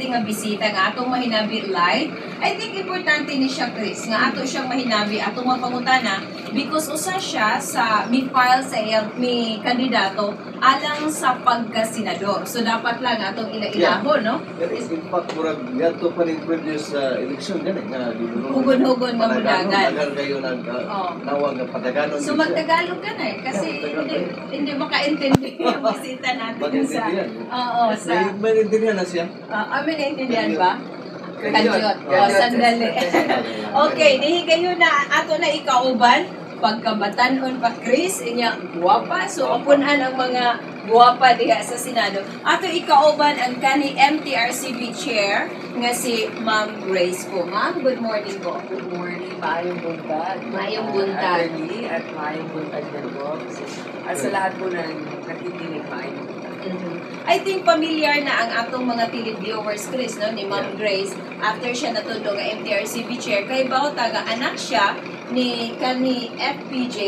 importante nga bisita nga atong mahinabi live. I think importante ni siya, Chris, nga ato siyang mahinabi atong mapangutana because usa siya sa mi-file sa mi kandidato alang sa pagka-senador. So dapat lang atong ila-ilahon, no? Pero in fact, murag yato pa rin previous election gani nga hugon-hugon nga mudagan. Tagal kayo nawag nga padaganon. So magtagalog ka na kasi hindi makaintindi yung bisita natin sa may intindihan na siya. May naintindihan ba? Kadyot. Sandali. Okay, kayo na ato na ikauban pagkabatanon pa Chris inya guwapa so apunan ang mga guwapa diha sa Senado. Ato ikauban ang kani MTRCB chair nga si Ma'am Grace po. Ma'am, good morning po. Good morning, maayong buntag. Maayong buntag. Attorney at maayong buntag din po. At sa lahat po na nakikinig, maayong buntag. I think familiar na ang atong mga televiewers, Chris, no, ni Ma'am Grace after siya natudlo nga MTRCB chair kay bao taga anak siya ni FPJ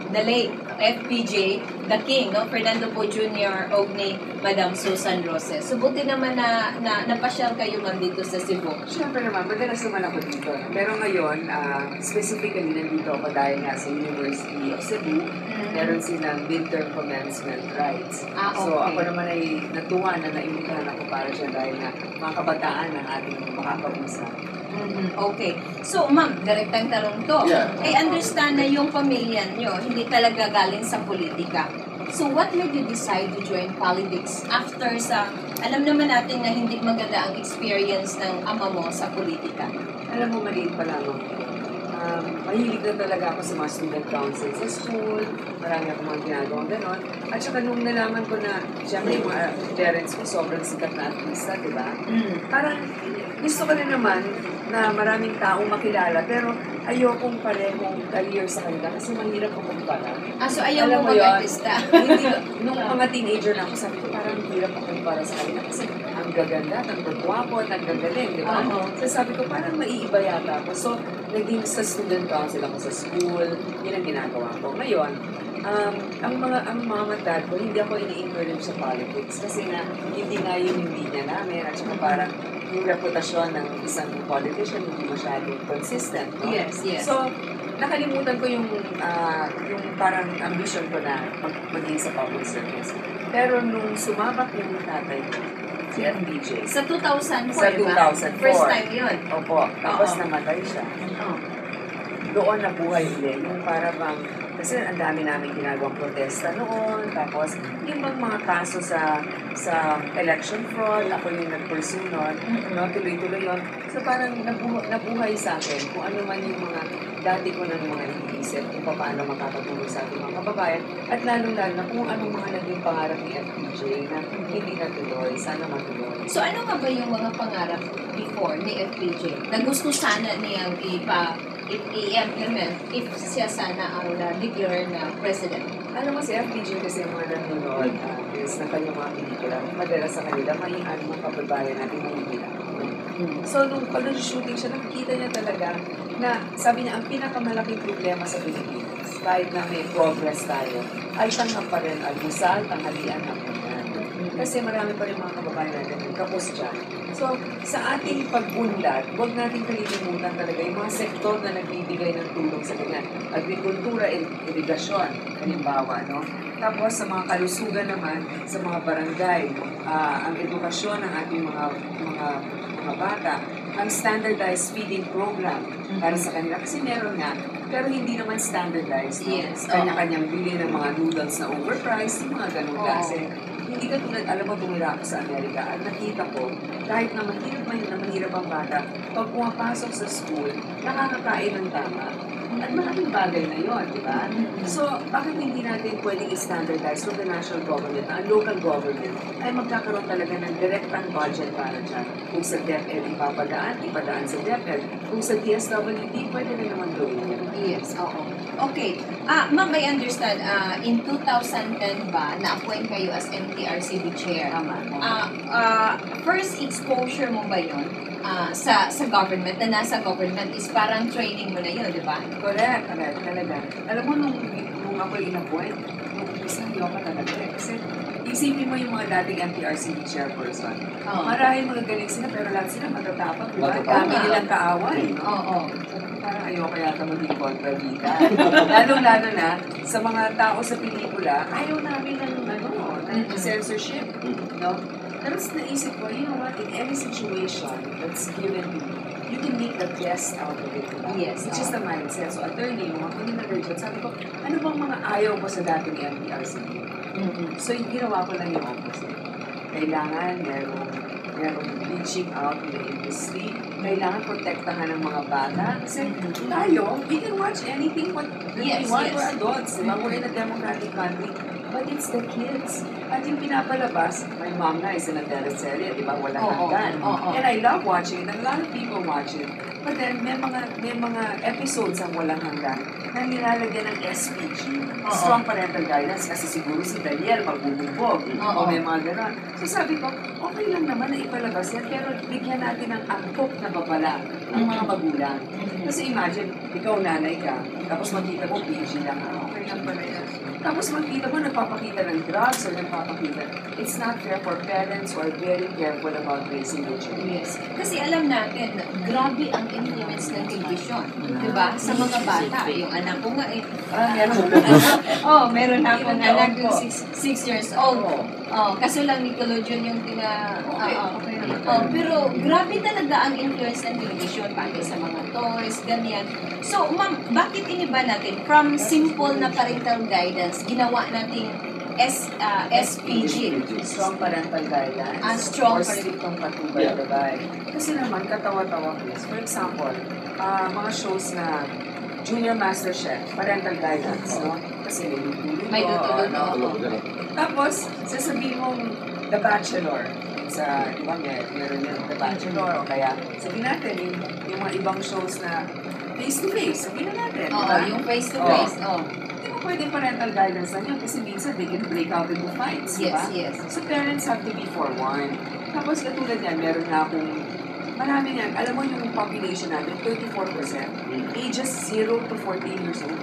the late FPJ the King, no, Fernando Po Jr. o ni Madam Susan Roses. So buti naman na napasyal kayo man dito sa Cebu. Siyempre naman, madalas naman ako dito. Pero ngayon, specifically nandito ako dahil nga sa University of Cebu, meron silang midterm commencement rights. Okay. So ako naman ay natuwa na naimbitahan ako para siya dahil na mga kabataan ang ating makakausap. Okay. So, ma'am, direktang tanong to. Yeah. I understand na yung pamilya nyo hindi talaga galing sa politika. So, what made you decide to join politics after alam naman natin na hindi maganda ang experience ng ama mo sa politika? Alam mo, maliit pa lang ako. Mahilig na talaga ako sa mga student council sa school. Marami ako mga ginagawang ganon. At saka nung nalaman ko na, siyempre yung mga parents ko sobrang sikat na artista, di ba? Parang gusto ko rin naman na maraming taong makilala, pero ayokong parehong career sa kanila kasi mahirap ako kumpara. So ayaw mo mag-artista? Hindi, nung mga teenager na ako, sabi ko parang hirap ako kumpara sa kanila kasi ang gaganda, ang gagwapo, at ang gagaling, di ba? So sabi ko parang maiiba yata ako. So naging sa student council ako sa school, yun ang ginagawa ko. Ngayon, ang mama at dad ko, hindi ako ini-encourage sa politics kasi na hindi nga yung linya namin at saka parang yung reputasyon ng isang politician hindi masyadong consistent. No? Yes. So, nakalimutan ko yung parang ambition ko na maging sa public service. Pero nung sumabak yung tatay ko, si FBJ. Sa 2004, Sa 2004. First time yun? Opo. Tapos namatay siya. Doon nabuhay ulit. Yung para bang, kasi ang dami namin ginagawang protesta noon. Tapos, yung mga kaso sa election fraud, ako yung nag-pursue noon. No, tuloy-tuloy yun. So parang nabuhay sa akin kung ano man yung mga dati ko ng mga iniisip kung paano makakatulong sa ating mga kababayan. At lalo-lalo na kung anong mga naging pangarap ni FPJ na hindi natuloy, sana matuloy. So ano nga ba yung mga pangarap before ni FPJ na gusto sana niyang i-implement if siya sana ang declare na president? Alam mo si FPJ kasi yung mga nanonood is na kanyang mga pelikula, madalas sa kanila, maihan mga kababayan natin mahihirap. So, nung pag-shooting siya, nakikita niya talaga na sabi niya, ang pinakamalaking problema sa Pilipinas, kahit na may progress tayo, ay tanggap pa rin almusal, tanghalian, hapunan. Kasi marami pa rin mga kababayan natin kapos dyan. So, sa ating pag-unlad, huwag natin kalilimutan talaga yung mga sektor na nagbibigay ng tulong sa ganyan. Agrikultura, irigasyon, halimbawa, no? Tapos sa mga kalusugan naman, sa mga barangay, ang edukasyon ng ating mga bata, ang standardized feeding program para sa kanila. Kasi meron nga, pero hindi naman standardized. No? Yes. Kanya-kanyang bili ng mga noodles na overpriced, yung mga ganun kasi. Hindi ka tulad, alam mo, tumira ako sa Amerika at nakita ko, kahit na mahirap ang bata, pag pumapasok sa school, nakakakain ng tama. At malaking bagay na yun, di ba? So, bakit hindi natin pwedeng i-standardize from the national government, ang local government, ay magkakaroon talaga ng direktang budget para dyan. Kung sa DepEd ipadaan sa DepEd. Kung sa DSWD, pwede na naman gawin yan. Yes, oo. Okay. Ma'am, I understand, in 2010 ba, na-appoint kayo as MTRCB chair? First exposure mo ba yun sa government, na nasa government, is parang training mo na yun, di ba? Correct, talaga. Alam mo, nung ako in-appoint, Basta ayoko talaga eh. Kasi isipin mo yung mga dating MTRCB chairperson. Oo. Marahil magagaling sila pero lahat sila matatapang. Diba? Matatapang. Dami nilang kaaway. No? Oo. Parang ayoko yata maging kontrabida. Lalo-lalo na sa mga tao sa pelikula, ayaw namin ng censorship. No? Pero naisip ko, you know what, in any situation that's given to you, you can make the best out of it. Diba? Yes. It's just a mindset. So attorney, mga kuninagay dyan, sabi ko, ano bang mga ayaw ko sa dating MTRCB? So yung ginawa ko lang yung opposite. Kailangan merong reaching out in the industry. Kailangan protektahan ng mga bata. Kasi tayo, we can watch anything what we want. We're adults. Diba? We're in a democratic country. But it's the kids. At yung pinapalabas, my mom na is in a teleserye, di ba? Walang hanggan. And I love watching it. And a lot of people watch it. But then, may mga episodes ang walang hanggan na nilalagyan ng SPG, strong parental guidance, kasi siguro si Daniel magbubugbog o may mga gano'n. So sabi ko, okay lang naman na ipalabas yan, pero bigyan natin ng angkop na babala ng mga magulang. Kasi imagine, ikaw nanay ka, tapos makita mo PG lang, okay lang pala yan. Tapos makita mo, nagpapakita ng drugs or nagpapakita. It's not fair for parents who are very careful about raising their children. Yes. Kasi alam natin, grabe ang influence ng television. Diba? Sa mga bata. Yung anak ko nga eh. Meron na akong anak yung 6 years old. Kaso lang Nickelodeon yung pero grabe talaga ang influence ng television pati sa mga toys, ganyan. So, ma'am, bakit iniba natin from simple na parental guidance, ginawa nating SPG? Strong parental guidance. Strong or striktong patubay, diba? Kasi naman, katawa-tawa please. For example, mga shows na Junior Master Chef, parental guidance, no? Kasi may tutulog. Tapos, sasabihin mong The Bachelor. Sa, di ba, meron yung The Bachelor. O kaya, sabihin natin, yung mga ibang shows na face-to-face. Sabihin natin, Oo, diba? yung face-to-face. Hindi mo pwedeng parental guidance lang yun kasi minsan they can break out into fights, Yes, diba? yes. So parents have to be forewarned. Tapos katulad yan, meron na akong marami yan. Alam mo yung population natin, 34%, ages 0 to 14 years old.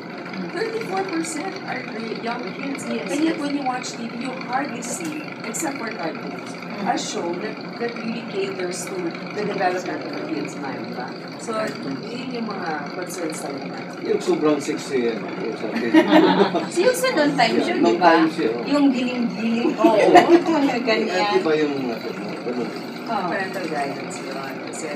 34% are young kids. Yes, And yet when you watch TV, you hardly see, except for cartoons, a show that really caters to the development of a kid's mind. Diba? So, yun yung mga concerns talaga. Yung sobrang sexy yan. Yung sa Yung sa non-time show, di ba? Yung giling-giling. Oo. Mga ganyan. Di ba yung Parental guidance yun. Kasi,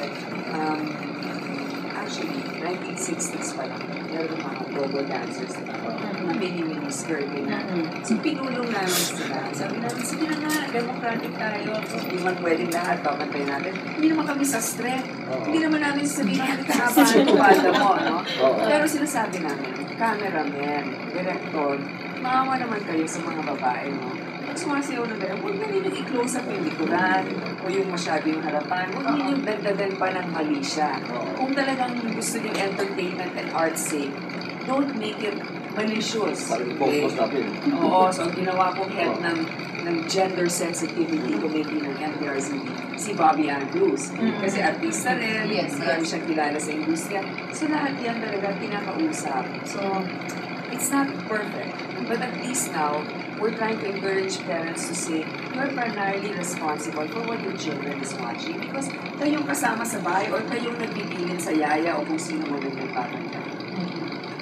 actually, 1960s pa lang, meron mga go-go dancers na mini-mini skirting na. So, pinulong namin sila. Sabi namin, sige na nga, democratic tayo. Hindi man pwedeng lahat, babantay natin. Hindi naman kami sastre. Hindi naman namin sabihin, hindi ka habaan yung banda mo, no? Pero sinasabi namin, cameraman, director, maawa naman kayo sa mga babae, no? Pag sumasayaw na gano'n, huwag na ninyo i-close up yung likuran o yung masyado yung harapan. Huwag ninyo dagdagan pa ng mali siya. Kung talagang gusto niyo entertainment and art's sake, don't make it malicious. Focus natin. Oo, so ang ginawa kong head ng gender sensitivity committee ng MTRCB, si Bobby Andrews. Kasi artista rin, marami siyang kilala sa industriya. So lahat yan talaga pinakausap. So, it's not perfect. But at least now, we're trying to encourage parents to say, you're primarily responsible for what your children is watching because kayong kasama sa bahay or kayong nagbibilin sa yaya o kung sino mo nagpapaganda.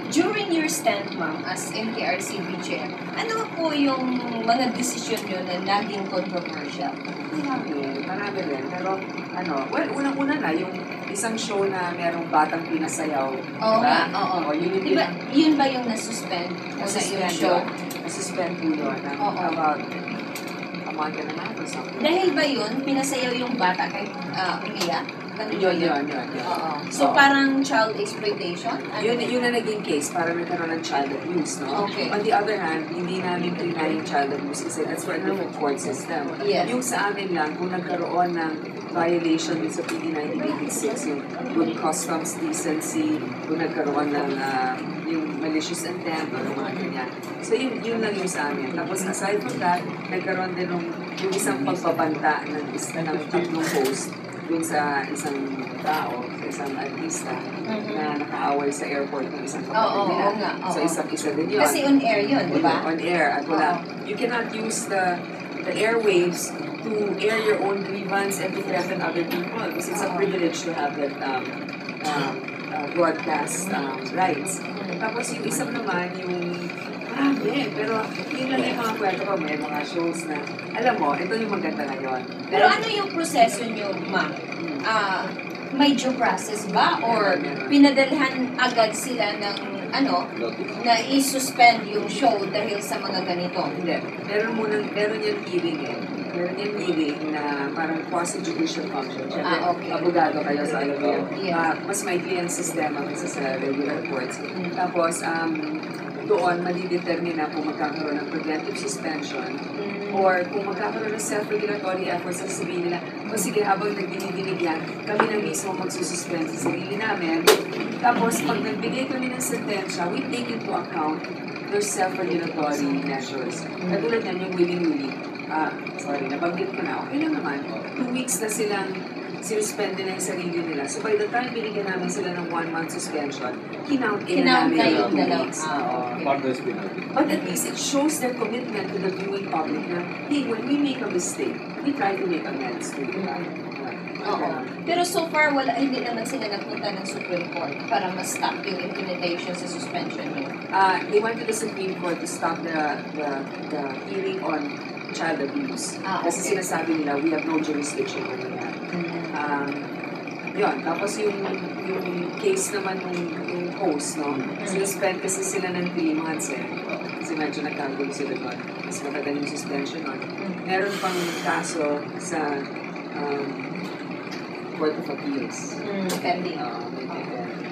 During your stint, ma'am, as MTRCB chair, ano po yung mga desisyon nyo na naging controversial? Marami rin. Pero, unang-una na, yung isang show na merong batang pinasayaw. Oo nga, oo. Diba, yun ba yung nasuspend? Nasuspend show? Nasuspend po yun. About a month and a half or something. Dahil ba yun, pinasayaw yung bata kay umiyak? Yun. So, parang child exploitation? Yun na naging case para nagkaroon ng child abuse, no? Okay. On the other hand, hindi namin trinay yung child abuse kasi that's for a different court system. Yes. Yung sa amin lang, kung nagkaroon ng violation din sa PD 1986, yung good customs decency, kung nagkaroon ng yung malicious intent o mga ganyan. So, yun lang yung sa amin. Tapos, aside from that, nagkaroon din yung isang pagbabanta ng tatlong host dun sa isang tao, sa isang artista, na nakaaway sa airport ng isang kapatid nila. Oo nga. So, isa din yun. Kasi on air yun, di ba? On air. At wala, you cannot use the airwaves to air your own grievance and to threaten other people. Because it's a privilege to have that broadcast rights. Tapos yung isa naman, yung pero yun lang yung mga kwento ko, may mga shows na, alam mo, ito yung maganda ngayon. Pero ano yung proseso nyo, ma'am? May due process ba? Or pinadalhan agad sila ng na i-suspend yung show dahil sa mga ganito? Hindi. Meron yung hearing Meron yung hearing na parang quasi-judicial function. Siyempre, okay. abogado kayo sa alam mo. Yes. Mas maikli ang sistema kaysa sa regular courts. Tapos, doon madidetermine na kung magkakaroon ng preventive suspension or kung magkakaroon ng self-regulatory efforts sa sarili nila. O sige, habang nagdinidinig yan, kami na mismo magsususpend sa sarili namin. Tapos, pag nagbigay kami ng sentensya, we take into account their self-regulatory measures. Katulad yan, yung willing-willing. Nabanggit ko na. Okay lang naman. 2 weeks na silang sinuspend nila yung sarili nila. So by the time binigyan namin sila ng 1 month suspension, kinount na namin yung 2 weeks. Part of penalty. But at least it shows their commitment to the viewing public na, hey, when we make a mistake, we try to make amends to you. Oo. Pero so far, hindi naman sila nagpunta ng Supreme Court para ma-stop yung implementation sa suspension niyo. They went to the Supreme Court to stop the hearing on child abuse. Kasi sinasabi nila, we have no jurisdiction on that. Yun. Tapos yung case naman yung host, no? Sinuspend kasi sila ng 3 months Kasi medyo nagkagulo sila doon. Mas matagal yung suspension nun. Meron pang kaso sa Court of Appeals. Pending.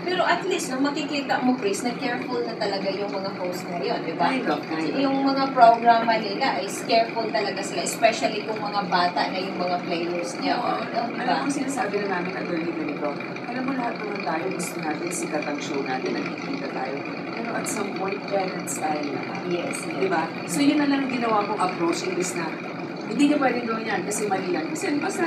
Pero at least, makikita mo, Chris, na careful na talaga yung mga host na yun, di ba? Kind of. Yung mga programa nila is careful talaga sila, especially kung mga bata na yung mga players niya. Alam mo, sinasabi na namin attorney ganito, alam mo lahat naman tayo, gusto natin sikat ang show natin, nagkikita tayo. Pero at some point, Janet style na. Yes. Di ba? So yun na lang ginawa kong approach, imbis na, hindi niya pwede gawin yan kasi mali yan. Kasi mas